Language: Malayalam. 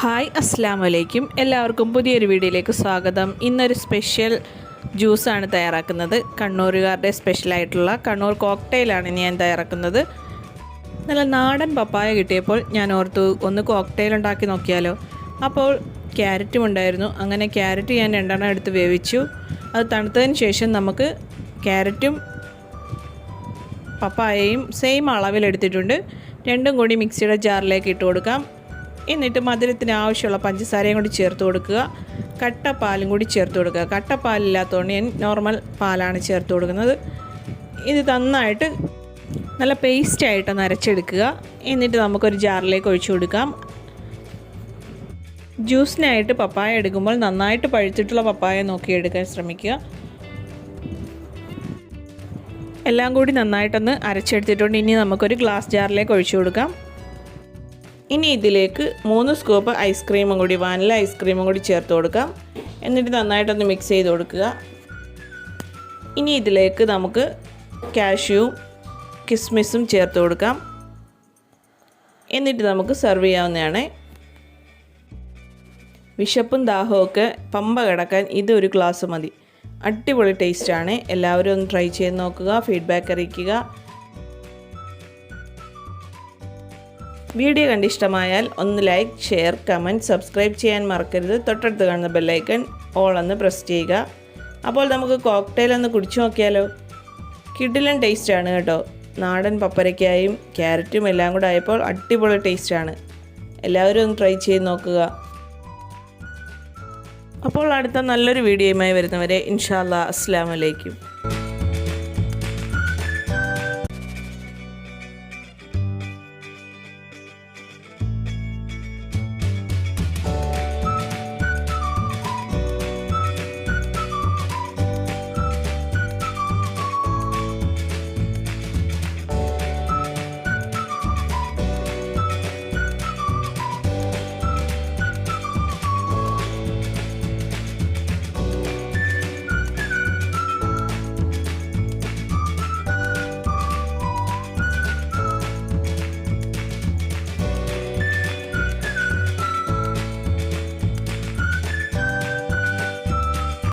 ഹായ് അസ്സലാമു അലൈക്കും. എല്ലാവർക്കും പുതിയൊരു വീഡിയോയിലേക്ക് സ്വാഗതം. ഇന്നൊരു സ്പെഷ്യൽ ജ്യൂസാണ് തയ്യാറാക്കുന്നത്. കണ്ണൂരുകാരുടെ സ്പെഷ്യലായിട്ടുള്ള കണ്ണൂർ കോക്ടെയിലാണ് ഞാൻ തയ്യാറാക്കുന്നത്. നല്ല നാടൻ പപ്പായ കിട്ടിയപ്പോൾ ഞാൻ ഓർത്തു ഒന്ന് കോക്ടെയിൽ ഉണ്ടാക്കി നോക്കിയാലോ. അപ്പോൾ ക്യാരറ്റും ഉണ്ടായിരുന്നു. അങ്ങനെ ക്യാരറ്റ് ഞാൻ 2 എടുത്ത് വേവിച്ചു. അത് തണുത്തതിന് ശേഷം നമുക്ക് ക്യാരറ്റും പപ്പായയും സെയിം അളവിലെടുത്തിട്ടുണ്ട്. രണ്ടും കൂടി മിക്സിയുടെ ജാറിലേക്ക് ഇട്ട് കൊടുക്കാം. എന്നിട്ട് മധുരത്തിന് ആവശ്യമുള്ള പഞ്ചസാരയും കൂടി ചേർത്ത് കൊടുക്കുക. കട്ടപ്പാലും കൂടി ചേർത്ത് കൊടുക്കുക. കട്ടപ്പാലില്ലാത്തതുകൊണ്ട് ഞാൻ നോർമൽ പാലാണ് ചേർത്ത് കൊടുക്കുന്നത്. ഇത് നന്നായിട്ട് നല്ല പേസ്റ്റായിട്ടൊന്ന് അരച്ചെടുക്കുക. എന്നിട്ട് നമുക്കൊരു ജാറിലേക്ക് ഒഴിച്ചു കൊടുക്കാം. ജ്യൂസിനായിട്ട് പപ്പായ എടുക്കുമ്പോൾ നന്നായിട്ട് പഴുത്തിട്ടുള്ള പപ്പായ നോക്കിയെടുക്കാൻ ശ്രമിക്കുക. എല്ലാം കൂടി നന്നായിട്ടൊന്ന് അരച്ചെടുത്തിട്ടുണ്ട്. ഇനി നമുക്കൊരു ഗ്ലാസ് ജാറിലേക്ക് ഒഴിച്ചു കൊടുക്കാം. ഇനി ഇതിലേക്ക് 3 സ്കൂപ്പ് ഐസ്ക്രീമും കൂടി വാനില ഐസ്ക്രീമും കൂടി ചേർത്ത് കൊടുക്കാം. എന്നിട്ട് നന്നായിട്ടൊന്ന് മിക്സ് ചെയ്ത് കൊടുക്കുക. ഇനി ഇതിലേക്ക് നമുക്ക് കാഷ്യൂവും കിസ്മിസും ചേർത്ത് കൊടുക്കാം. എന്നിട്ട് നമുക്ക് സെർവ് ചെയ്യാവുന്നതാണ്. വിശപ്പും ദാഹമൊക്കെ പമ്പ കിടക്കാൻ ഇതൊരു ഗ്ലാസ് മതി. അടിപൊളി ടേസ്റ്റാണ്. എല്ലാവരും ഒന്ന് ട്രൈ ചെയ്ത് നോക്കുക. ഫീഡ്ബാക്ക് അറിയിക്കുക. വീഡിയോ കണ്ടിഷ്ടമായാൽ ഒന്ന് ലൈക്ക്, ഷെയർ, കമൻറ്റ്, സബ്സ്ക്രൈബ് ചെയ്യാൻ മറക്കരുത്. തൊട്ടടുത്ത് കാണുന്ന ബെല്ലൈക്കൺ ഓൾ ഒന്ന് പ്രസ് ചെയ്യുക. അപ്പോൾ നമുക്ക് കോക്ടെയിൽ ഒന്ന് കുടിച്ചു നോക്കിയാലോ. കിടിലൻ ടേസ്റ്റാണ് കേട്ടോ. നാടൻ പപ്പരയ്ക്കായും ക്യാരറ്റും എല്ലാം കൂടെ ആയപ്പോൾ അടിപൊളി ടേസ്റ്റാണ്. എല്ലാവരും ഒന്ന് ട്രൈ ചെയ്ത് നോക്കുക. അപ്പോൾ അടുത്ത നല്ലൊരു വീഡിയോയുമായി വരുന്നവരെ ഇൻഷാ അല്ലാഹ് അസ്സലാമു അലൈക്കും.